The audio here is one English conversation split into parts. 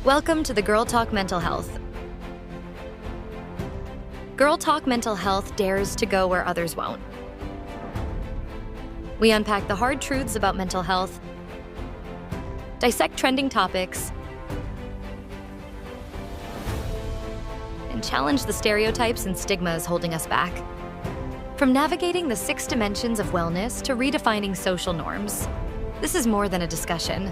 Welcome to the Girl Talk Mental Health. Girl Talk Mental Health dares to go where others won't. We unpack the hard truths about mental health, dissect trending topics, and challenge the stereotypes and stigmas holding us back. From navigating the 6 dimensions of wellness to redefining social norms, this is more than a discussion.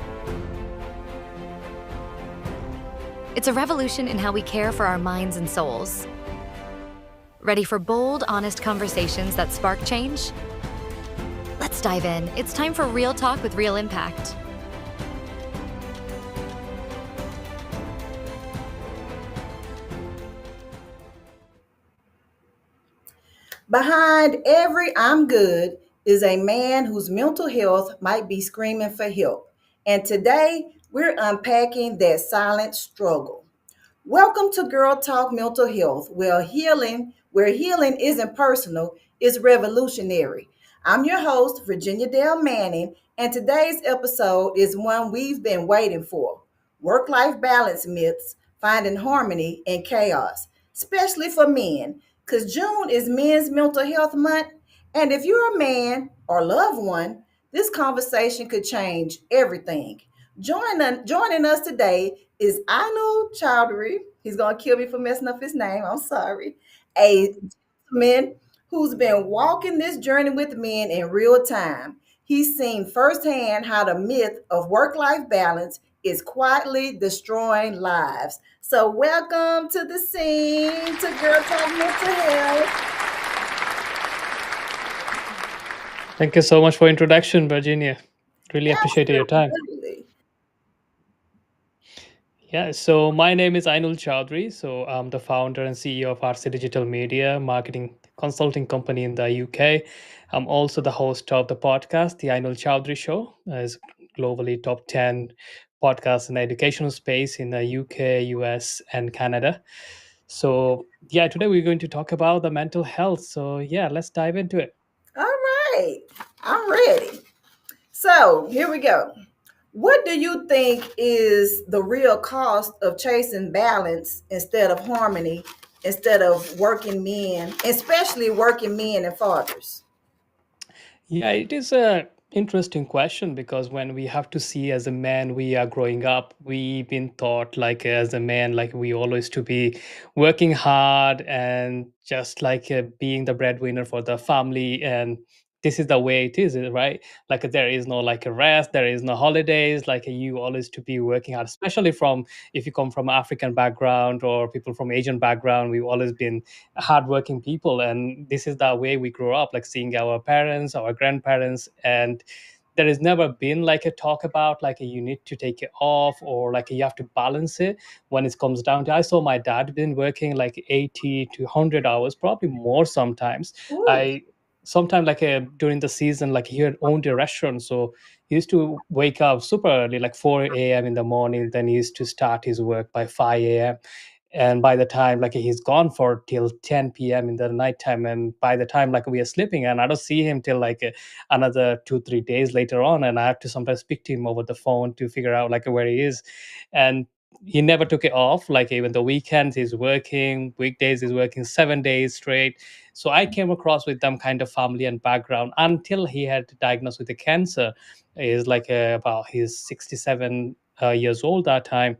It's a revolution in how we care for our minds and souls. Ready for bold, honest conversations that spark change? Let's dive in. It's time for real talk with real impact. Behind every "I'm good" is a man whose mental health might be screaming for help. And today, we're unpacking that silent struggle. Welcome to Girl Talk Mental Health, where healing isn't personal, it's revolutionary. I'm your host, Virginia Dale Manning, and today's episode is one we've been waiting for: work life balance myths, finding harmony in chaos, especially for men, because June is Men's Mental Health Month. And if you're a man or loved one, this conversation could change everything. Joining us today is Inul Chowdhury. He's going to kill me for messing up his name. I'm sorry. A gentleman who's been walking this journey with men in real time. He's seen firsthand how the myth of work life balance is quietly destroying lives. So, welcome to the scene to Girl Talk Mental Health. Thank you so much for introduction, Virginia. Really appreciated your time. Absolutely. Yeah, so my name is Inul Chowdhury. So I'm the founder and CEO of RC Digital Media marketing consulting company in the UK. I'm also the host of the podcast, the Inul Chowdhury Show, is globally top 10 podcast in the educational space in the UK, US, and Canada. So yeah, today we're going to talk about the mental health. So yeah, let's dive into it. All right. I'm ready. So, here we go. What do you think is the real cost of chasing balance instead of harmony, instead of working men, especially working men and fathers? Yeah, it is a interesting question because when we have to see as a man we are growing up, we've been taught like as a man like we always to be working hard and just like being the breadwinner for the family, and this is the way it is, right? Like there is no like a rest, there is no holidays, like you always to be working hard, especially from if you come from African background or people from Asian background. We've always been hardworking people, and this is the way we grew up, like seeing our parents, our grandparents, and there has never been like a talk about like you need to take it off or like you have to balance it. When it comes down to, I saw my dad been working like 80 to 100 hours, probably more sometimes. Ooh, I sometimes like during the season, like he had owned a restaurant, so he used to wake up super early, like 4 a.m. in the morning, then he used to start his work by 5 a.m. And by the time like he's gone for till 10 p.m. in the nighttime, and by the time like we are sleeping, and I don't see him till like another 2 3 days later on, and I have to sometimes speak to him over the phone to figure out like where he is. And he never took it off, like even the weekends he's working, weekdays he's working 7 days straight. So I came across with them kind of family and background until he had diagnosed with the cancer. Is like about he's 67 years old that time.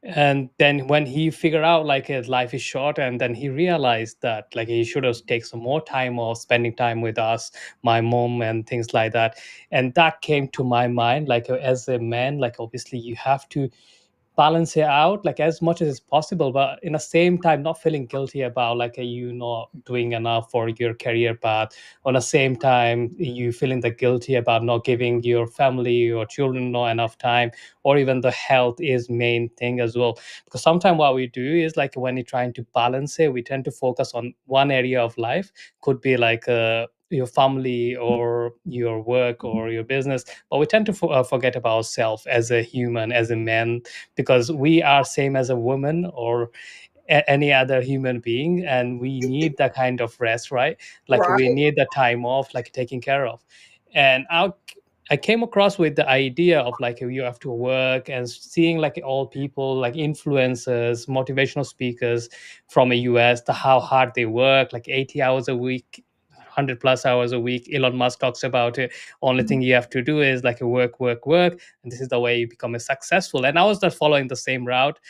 And then when he figured out like his life is short, and then he realized that like he should have take some more time off spending time with us, my mom and things like that. And that came to my mind, like as a man, like obviously you have to balance it out like as much as is possible, but in the same time not feeling guilty about like you not doing enough for your career path. On the same time you feeling the guilty about not giving your family or children not enough time, or even the health is main thing as well. Because sometimes what we do is like when you're trying to balance it, we tend to focus on one area of life, could be like your family or your work or your business, but we tend to forget about ourselves as a human, as a man, because we are same as a woman or any other human being, and we need that kind of rest, right? Like we right. need the time off, like taking care of. And I came across with the idea of like you have to work and seeing like all people like influencers, motivational speakers from the US, the how hard they work, like 80 hours a week, 100 plus hours a week. Elon Musk talks about it. Only thing you have to do is like work, work, work, and this is the way you become a successful. And I was just following the same route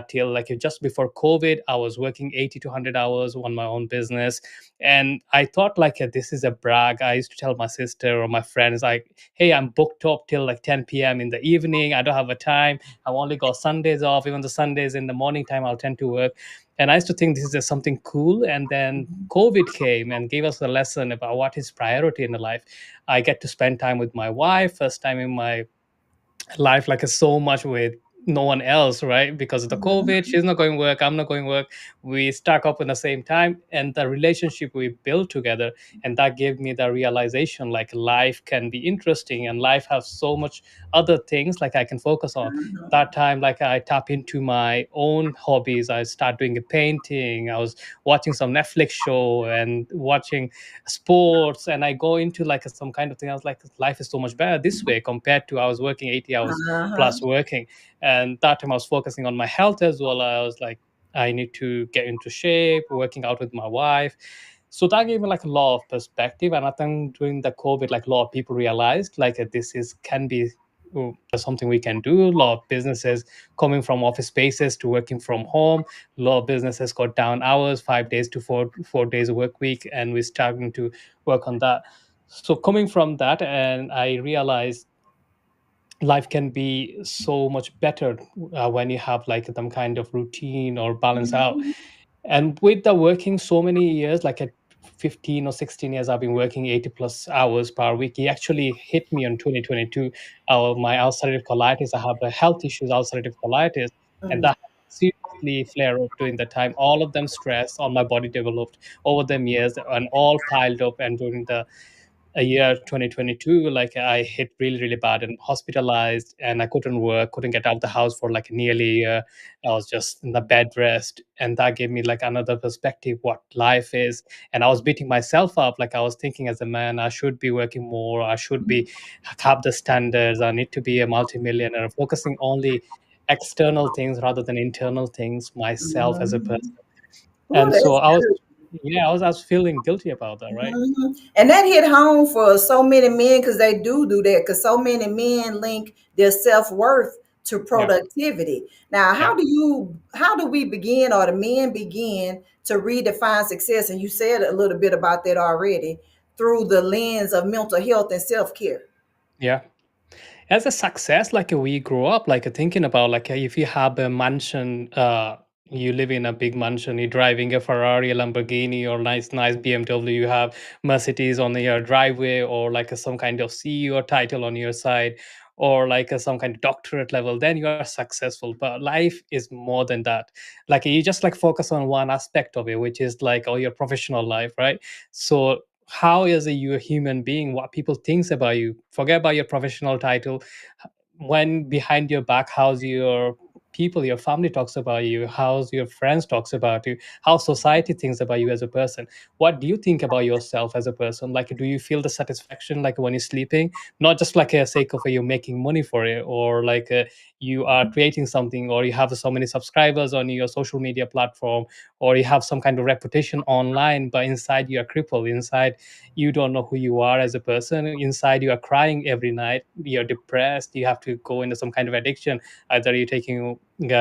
till like just before COVID. I was working 80 to 100 hours on my own business, and I thought like this is a brag. I used to tell my sister or my friends like, hey, I'm booked up till like 10 p.m. in the evening. I don't have a time. I only got Sundays off. Even the Sundays in the morning time, I'll tend to work. And I used to think this is just something cool. And then COVID came and gave us a lesson about what is priority in the life. I get to spend time with my wife, first time in my life like so much with no one else, right? Because of the COVID, Mhm. she's not going work, I'm not going work. We stuck up in the same time, and the relationship we built together, and that gave me the realization like life can be interesting and life has so much other things like I can focus on. That time, like I tap into my own hobbies. I start doing a painting. I was watching some Netflix show and watching sports, and I go into like some kind of thing. I was like, life is so much better this way compared to I was working 80 hours Uh-huh. plus working. And that time I was focusing on my health as well. I was like, I need to get into shape, working out with my wife. So that gave me like a lot of perspective. And I think during the COVID, like a lot of people realized like this is can be something we can do. A lot of businesses coming from office spaces to working from home. A lot of businesses got down hours, 5 days to four days a work week, and we're starting to work on that. So coming from that, and I realized life can be so much better when you have like some kind of routine or balance out. Mhm. And with the working so many years, like at 15 or 16 years, I've been working 80 plus hours per week. It actually hit me in 2022. My ulcerative colitis, I have a health issues, ulcerative colitis, and Mhm. that seriously flare up during the time. All of them stress on my body developed over the years and all piled up. And during the a year 2022, like I hit really really bad and hospitalized, and I couldn't work, couldn't get out of the house for like nearly a year. I was just in the bed rest, and that gave me like another perspective what life is. And I was beating myself up, like I was thinking as a man I should be working more, I should be have the standards, I need to be a multimillionaire, focusing only external things rather than internal things, myself as a person. Mhm. Oh, And so that's I was, good. yeah, I was feeling guilty about that, right? Mhm. And that hit home for so many men because they do that because so many men link their self-worth to Yeah, productivity. Now, yeah. how do we begin or the men begin to redefine success? And you said a little bit about that already through the lens of mental health and self-care. Yeah. As a success, like we grow up like thinking about like if you have a mansion, you live in a big mansion, you're driving a Ferrari, a Lamborghini, or nice BMW, you have Mercedes on your driveway, or like some kind of CEO title on your side, or like some kind of doctorate level, then you are successful. But life is more than that. Like you just like focus on one aspect of it, which is like your professional life, right? So how is you a human being, what people thinks about you, forget about your professional title. When behind your back, how's your people, your family talks about you, how's your friends talks about you, how society thinks about you as a person, what do you think about yourself as a person, like do you feel the satisfaction like when you're sleeping, not just like a sake of you making money for it, or like you are creating something, or you have so many subscribers on your social media platform, or you have some kind of reputation online, but inside you are crippled, inside you don't know who you are as a person, inside you are crying every night, you're depressed, you have to go into some kind of addiction, either you're taking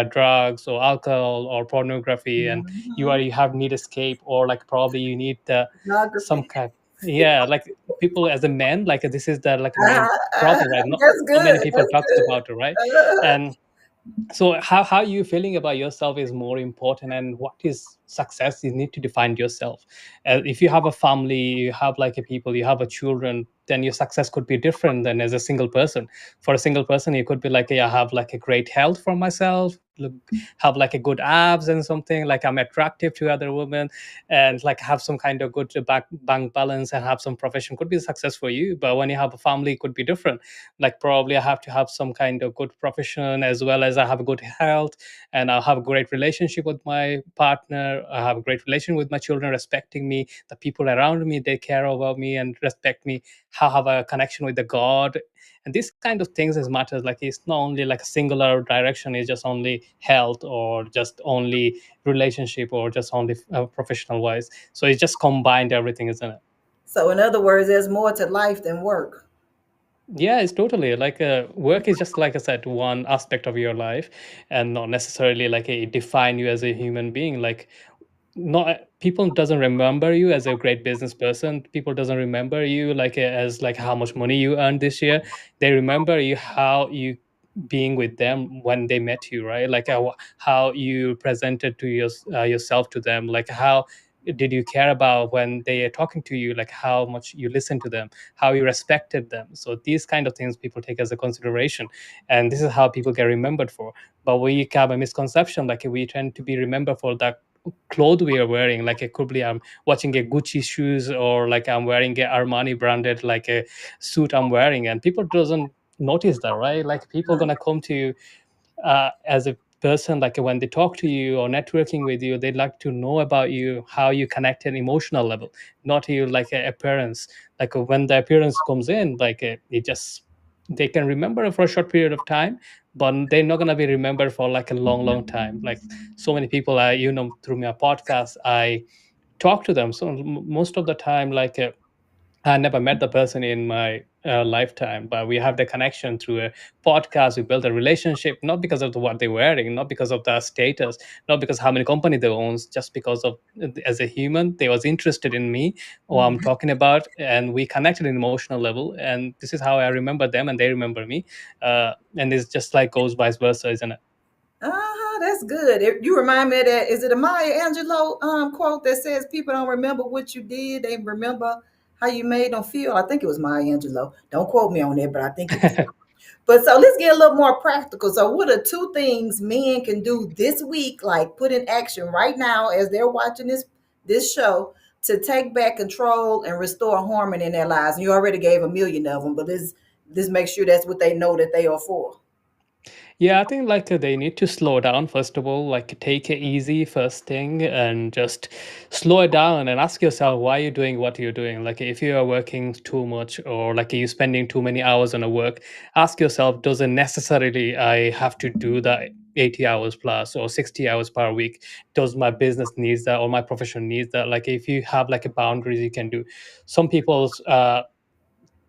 drugs or alcohol or pornography, and Mhm. you have need escape, or like probably you need some Geography. kind, yeah, like people as a man, like this is the like main Uh, problem, right? that's Not good. many people That's talks good. about it, right? Uh, And so how you feeling about yourself is more important, and what is success, you need to define yourself. If you have a family, you have like a people, you have a children, then your success could be different than as a single person. For a single person, you could be like, yeah, I have like a great health for myself, look, have like a good abs and something, like I'm attractive to other women, and like have some kind of good bank balance and have some profession, could be a success for you. But when you have a family, it could be different. Like probably I have to have some kind of good profession, as well as I have a good health, and I have a great relationship with my partner, I have a great relation with my children, respecting me, the people around me, they care about me and respect me, how I have a connection with the God. And these kind of things is matters. Like it's not only like a singular direction, it's just only health or just only relationship or just only professional wise. So it's just combined everything, isn't it? So, in other words, there's more to life than work. Yeah, it's totally like work is just like I said, one aspect of your life, and not necessarily like a define you as a human being. Like not people doesn't remember you as a great business person. People doesn't remember you like as like how much money you earned this year. They remember you how you being with them when they met you, right? Like how you presented to yourself to them, like how did you care about when they are talking to you, like how much you listen to them, how you respected them. So these kind of things people take as a consideration, and this is how people get remembered for. But we have a misconception, like we tend to be remembered for that clothes we are wearing. Like it could be I'm watching a Gucci shoes, or like I'm wearing a Armani branded like a suit I'm wearing, and people doesn't notice that, right? Like people gonna come to you as a person, like when they talk to you or networking with you, they'd like to know about you, how you connect at emotional level, not you like a appearance. Like when the appearance comes in, like it just they can remember it for a short period of time, but they're not going to be remembered for like a long time. Like so many people I through my podcast I talk to them. So most of the time, like I never met the person in my lifetime, but we have the connection through a podcast. We build a relationship, not because of what they're wearing, not because of their status, not because how many company they owns, just because of as a human, they was interested in me, or I'm Mhm. talking about, and we connected in emotional level. And this is how I remember them, and they remember me. And it's just like goes vice versa, isn't it? Uh-huh, that's good. You remind me of that. Is it a Maya Angelou quote that says people don't remember what you did, they remember how you made them feel? I think it was Maya Angelou. Don't quote me on that, but I think it was. But so let's get a little more practical. So, what are two things men can do this week, like put in action right now as they're watching this show, to take back control and restore harmony in their lives? And you already gave a million of them, but let's make sure that's what they know that they are for. Yeah, I think like they need to slow down first of all, like take it easy first thing, and just slow it down and ask yourself why you're doing what you're doing. Like if you are working too much, or like you're spending too many hours on a work, ask yourself, doesn't necessarily I have to do that 80 hours plus or 60 hours per week? Does my business needs that, or my profession needs that? Like if you have like a boundaries you can do. Some people's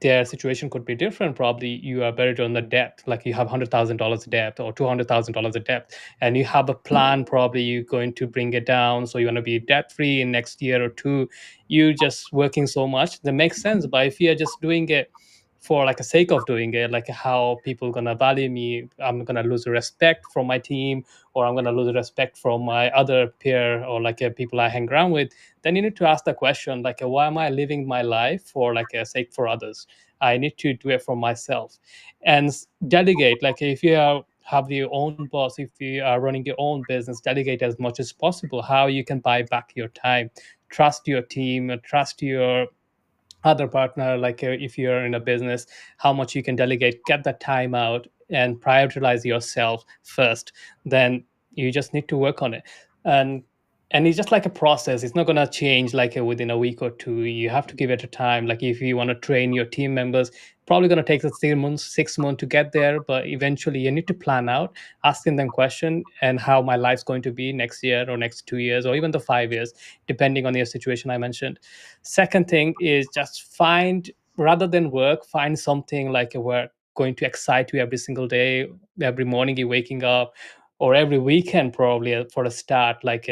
their situation could be different. Probably you are buried on the debt, like you have $100,000 debt or $200,000 of debt, and you have a plan. Probably you're going to bring it down, so you want to be debt free in next year or two. You just working so much that makes sense. But if you're just doing it for like a sake of doing it, like how people gonna value me, I'm gonna lose respect from my team, or I'm gonna lose respect from my other peer, or like people I hang around with, then you need to ask the question like why am I living my life for like a sake for others? I need to do it for myself. And delegate. Like if you have your own boss, if you are running your own business, delegate as much as possible. How you can buy back your time, trust your team, trust your other partner. Like if you're in a business, how much you can delegate, get the time out and prioritize yourself first. Then you just need to work on it. And it's just like a process. It's not going to change like within a week or two. You have to give it a time. Like if you want to train your team members, probably going to take 6 months to get there, but eventually you need to plan out, asking them question, and how my life's going to be next year or next 2 years or even the 5 years, depending on your situation I mentioned. Second thing is just find, rather than work, find something like a work going to excite you every single day, every morning you're waking up, or every weekend probably for a start. Like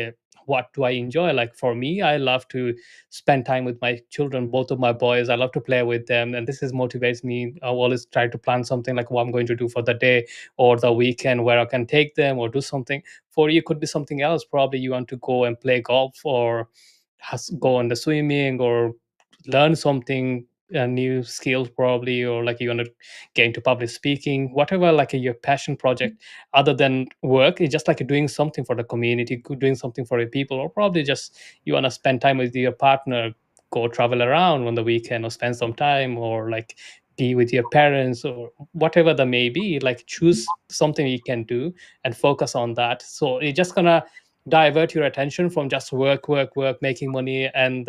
what do I enjoy? Like for me, I love to spend time with my children, both of my boys. I love to play with them, and this is motivates me. I always try to plan something like what I'm going to do for the day or the weekend, where I can take them or do something. For you could be something else. Probably you want to go and play golf, or go on the swimming, or learn something, a new skill probably, or like you want to get into public speaking, whatever, like your passion project other than work. It's just like doing something for the community, doing something for your people, or probably just you want to spend time with your partner, go travel around on the weekend, or spend some time, or like be with your parents, or whatever that may be. Like choose something you can do and focus on that. So it's just gonna divert your attention from just work, work, work, making money, and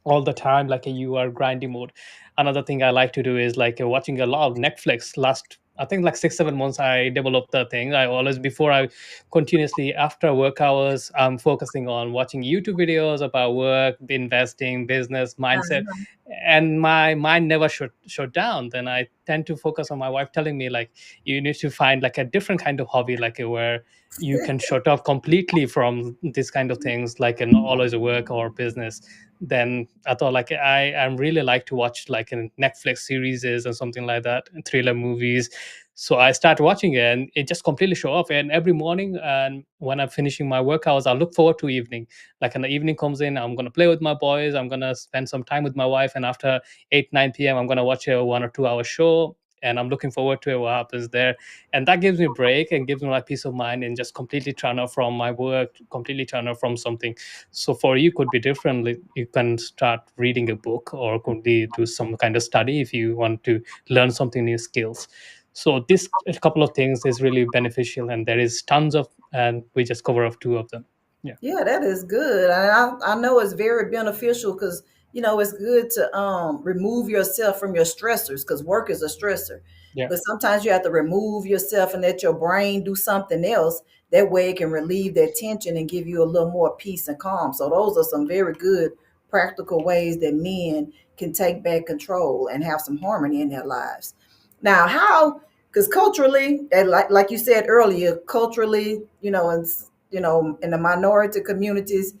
all the time like you are grinding mode. Another thing I like to do is like watching a lot of Netflix. Last, I think, like 6 7 months I developed the thing. I always, before I continuously after work hours, I'm focusing on watching YouTube videos about work, investing, business mindset, Uh-huh. and my mind never shut down. Then I tend to focus on my wife telling me like, you need to find like a different kind of hobby, like where you can shut off completely from this kind of things, like an always work or business. Then I thought like I really like to watch like in Netflix series or something like that, thriller movies. So I start watching it, and it just completely show off. And every morning, and when I'm finishing my workouts, I look forward to evening. Like when the evening comes in, I'm gonna play with my boys. I'm gonna spend some time with my wife, and after 8 9 p.m., I'm gonna watch a 1 or 2 hour show. And I'm looking forward to it, what happens there, and that gives me a break and gives me like peace of mind, and just completely turn off from my work, completely turn off from something. So for you could be different. Like, you can start reading a book, or could be do some kind of study if you want to learn something new skills. So this a couple of things is really beneficial, and there is tons of, and we just cover up two of them. Yeah. Yeah, that is good. I know it's very beneficial because it's good to remove yourself from your stressors because work is a stressor. Yeah. But sometimes you have to remove yourself and let your brain do something else. That way it can relieve that tension and give you a little more peace and calm. So those are some very good practical ways that men can take back control and have some harmony in their lives. Now, how? Because culturally, and like you said earlier, culturally, in the minority communities,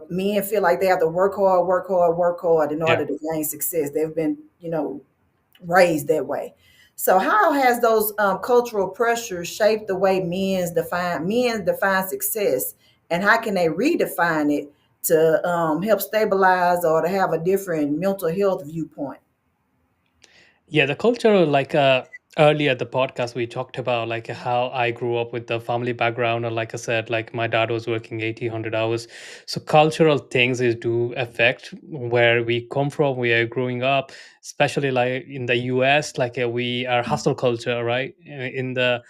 men feel like they have to work hard, work hard, work hard in Yeah. order to gain success. They've been, raised that way. So, how has those cultural pressures shaped the way men define success, and how can they redefine it to help stabilize or to have a different mental health viewpoint? Yeah, the culture, like earlier the podcast we talked about like how I grew up with the family background, or like I said, like my dad was working 80 100 hours. So cultural things is do affect where we come from, we are growing up, especially like in the US, like we are hustle culture, right? In the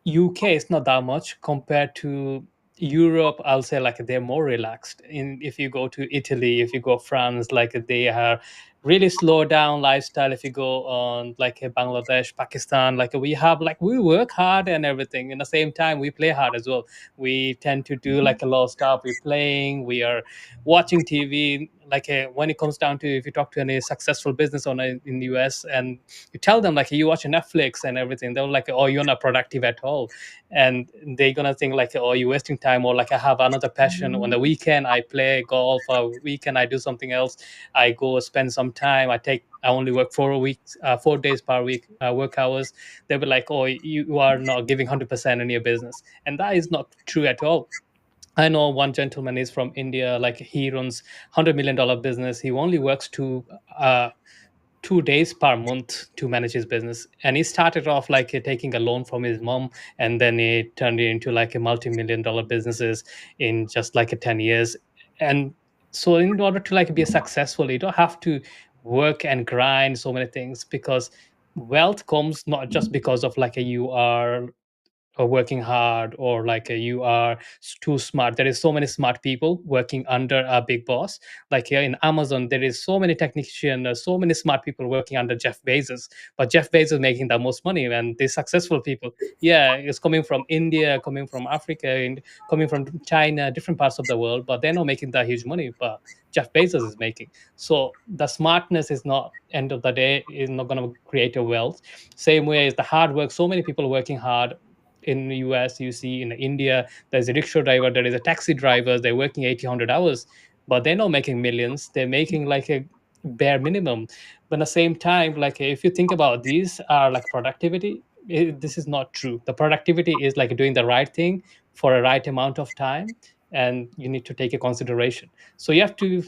UK, it's not that much compared to Europe. I'll say like they're more relaxed. In if you go to Italy, if you go France, like they are really slow down lifestyle. If you go on like Bangladesh, Pakistan, like we have like we work hard and everything. In the same time, we play hard as well. We tend to do like a lot of stuff. We're playing, we are watching TV. Like when it comes down to, if you talk to any successful business owner in the US, and you tell them like you watch Netflix and everything, they're like, oh, you're not productive at all. And they're gonna think like, oh, you're wasting time, or like I have another passion. On the weekend I play golf, or weekend I do something else. I go spend some time. I only work 4 weeks, 4 days per week, work hours. They were like, oh, you are not giving 100% in your business, and that is not true at all. I know one gentleman is from India, like he runs $100 million business. He only works uh, 2 days per month to manage his business. And he started off like taking a loan from his mom, and then he turned it into like a multi-million-dollar businesses in just like a 10 years. And so in order to like be successful, you don't have to work and grind so many things, because wealth comes not just because of like you are working hard, or like you are too smart. There is so many smart people working under a big boss. Like here in Amazon, there is so many technicians, so many smart people working under Jeff Bezos. But Jeff Bezos making the most money, and the successful people, yeah, it's coming from India, coming from Africa, and coming from China, different parts of the world. But they're not making that huge money. But Jeff Bezos is making. So the smartness is not, end of the day, is not going to create a wealth. Same way as the hard work. So many people working hard in the US, you see in India, there's a rickshaw driver, there is a taxi driver, they're working 80 100 hours, but they're not making millions. They're making like a bare minimum. But at the same time, like if you think about these are like productivity, this is not true. The productivity is like doing the right thing for a right amount of time, and you need to take a consideration. So you have to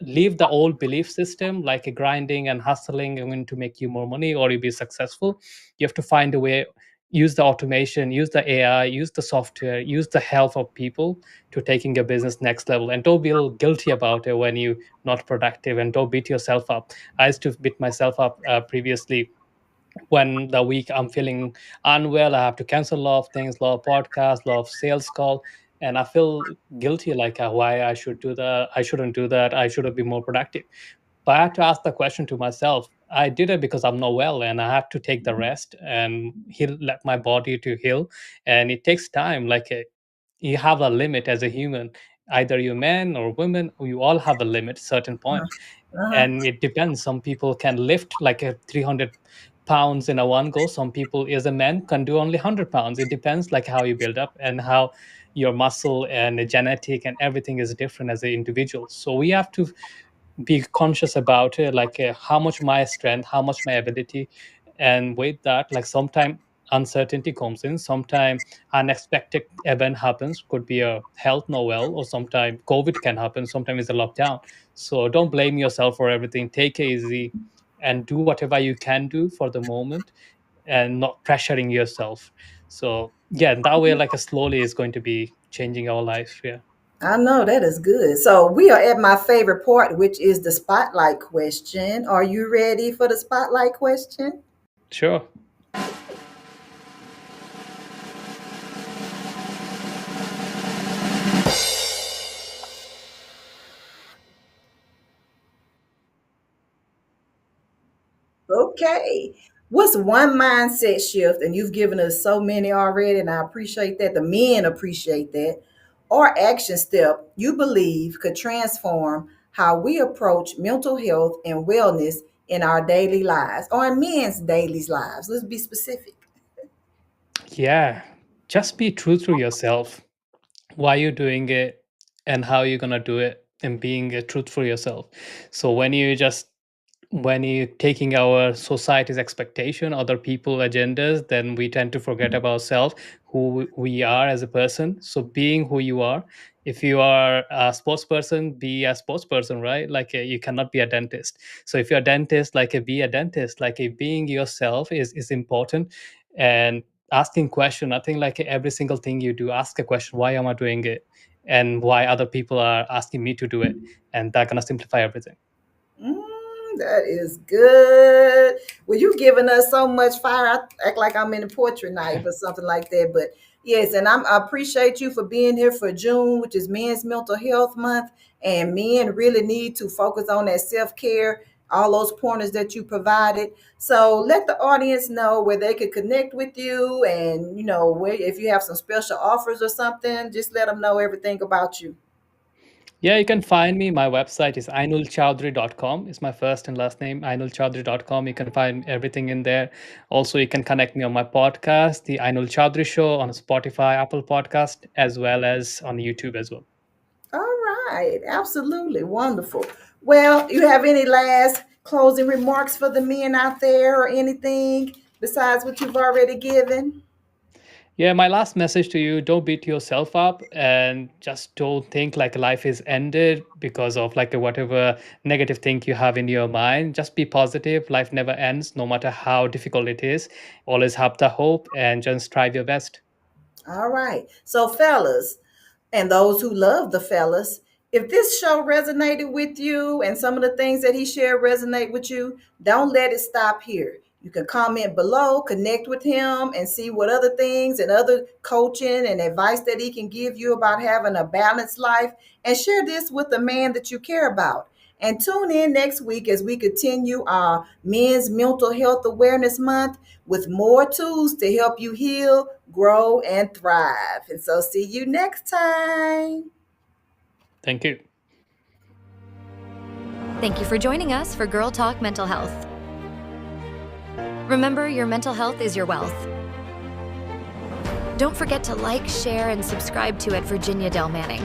leave the old belief system, like a grinding and hustling going to make you more money or you be successful. You have to find a way, use the automation, use the AI, use the software, use the help of people to taking your business next level. And don't feel guilty about it when you not productive, and don't beat yourself up. I used to beat myself up previously. When the week I'm feeling unwell, I have to cancel a lot of things, a lot of podcasts, a lot of sales call. and I feel guilty, like why I should do that, I shouldn't do that, I should be more productive. But I had to ask the question to myself. I did it because I'm not well, and I have to take the rest and heal, let my body to heal. And it takes time. Like you have a limit as a human. Either you're man or woman, you all have a limit, certain point. Uh-huh. And it depends. Some people can lift like a 300 pounds in a one go. Some people, as a man, can do only 100 pounds. It depends like how you build up and how your muscle and the genetic and everything is different as an individual. So we have to be conscious about it, like how much my strength, how much my ability. And with that, like sometime uncertainty comes in, sometime unexpected event happens, could be a health novel, or sometime COVID can happen, sometimes it's a lockdown. So don't blame yourself for everything, take it easy and do whatever you can do for the moment, and not pressuring yourself. So yeah, in that way, like a slowly is going to be changing our life. Yeah. I know that is good. So we are at my favorite part, which is the spotlight question. Are you ready for the spotlight question? Sure. Okay. What's one mindset shift, and you've given us so many already, and I appreciate that. The men appreciate that. Or action step you believe could transform how we approach mental health and wellness in our daily lives or in men's daily lives? Let's be specific. Yeah, just be true to yourself, why you're doing it and how you're gonna do it, and being truthful yourself. So when you taking our society's expectation, other people agendas, then we tend to forget about ourselves, who we are as a person. So being who you are. If you are a sports person, be a sports person, right? Like you cannot be a dentist. So if you're a dentist, like be a dentist. Like being yourself is important. And asking question, I think like every single thing you do, ask a question, why am I doing it, and why other people are asking me to do it, and that gonna simplify everything. That is good. Well, you giving us so much fire. I act like I'm in a portrait night or something like that. But yes, and I appreciate you for being here for June, which is Men's Mental Health Month. And men really need to focus on that self care, all those pointers that you provided. So let the audience know where they could connect with you, and where if you have some special offers or something, just let them know everything about you. Yeah, you can find me. My website is inulchowdhury.com. It's my first and last name, inulchowdhury.com. You can find everything in there. Also, you can connect me on my podcast, The Inul Chowdhury Show, on Spotify, Apple Podcast, as well as on YouTube as well. All right, absolutely wonderful. Well, you have any last closing remarks for the men out there or anything besides what you've already given? Yeah, my last message to you, don't beat yourself up, and just don't think like life is ended because of like whatever negative thing you have in your mind. Just be positive. Life never ends, no matter how difficult it is. Always have the hope and just strive your best. All right. So, fellas, and those who love the fellas, if this show resonated with you and some of the things that he shared resonate with you, don't let it stop here. You can comment below, connect with him, and see what other things and other coaching and advice that he can give you about having a balanced life. And share this with the man that you care about. And tune in next week as we continue our Men's Mental Health Awareness Month with more tools to help you heal, grow, and thrive. And so, see you next time. Thank you. Thank you for joining us for Girl Talk Mental Health. Remember, your mental health is your wealth. Don't forget to like, share, and subscribe to at Virginia Del Manning.